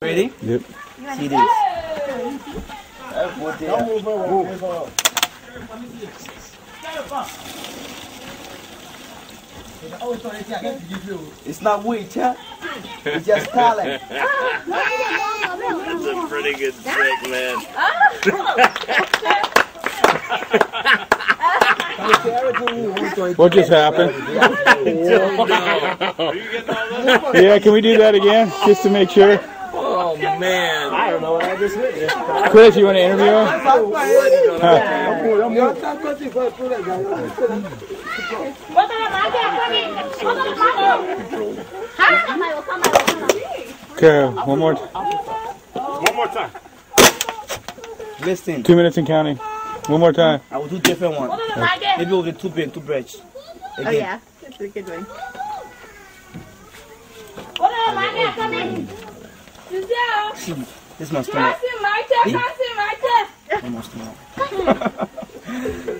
Ready? Yep. See this. It's not witch, huh? It's just talent. That's a pretty good trick, man. What just happened? Yeah, can we do that again, just to make sure? Oh man! I don't know what I just heard. Chris, you want to interview him? Okay, one more time. Listen. 2 minutes and counting. One more time. I will do different one. Maybe with the two branch. Oh yeah, that's a good one. See, this my stomach. My stomach.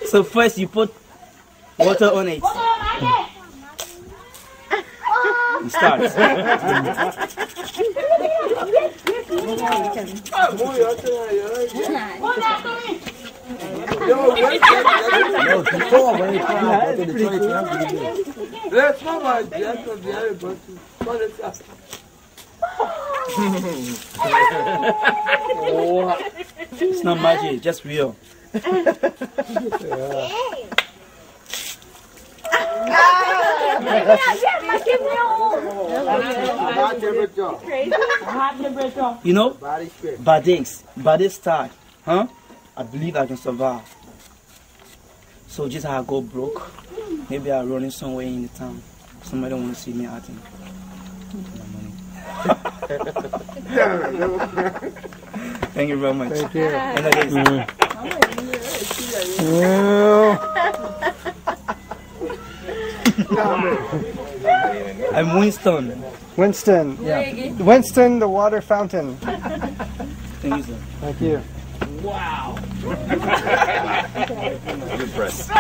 So first you put water on it. It starts. It's not magic, just real. You know, by this time, huh? I believe I can survive. So just how I go broke, maybe I'm running somewhere in the town. Somebody want to see me acting. Thank you very much. Thank you. I'm Winston. Winston. Yeah. Winston, the water fountain. Thank you, sir. Thank you. Wow! Good press. You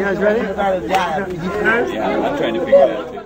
guys ready? Yeah, I'm trying to figure it out too.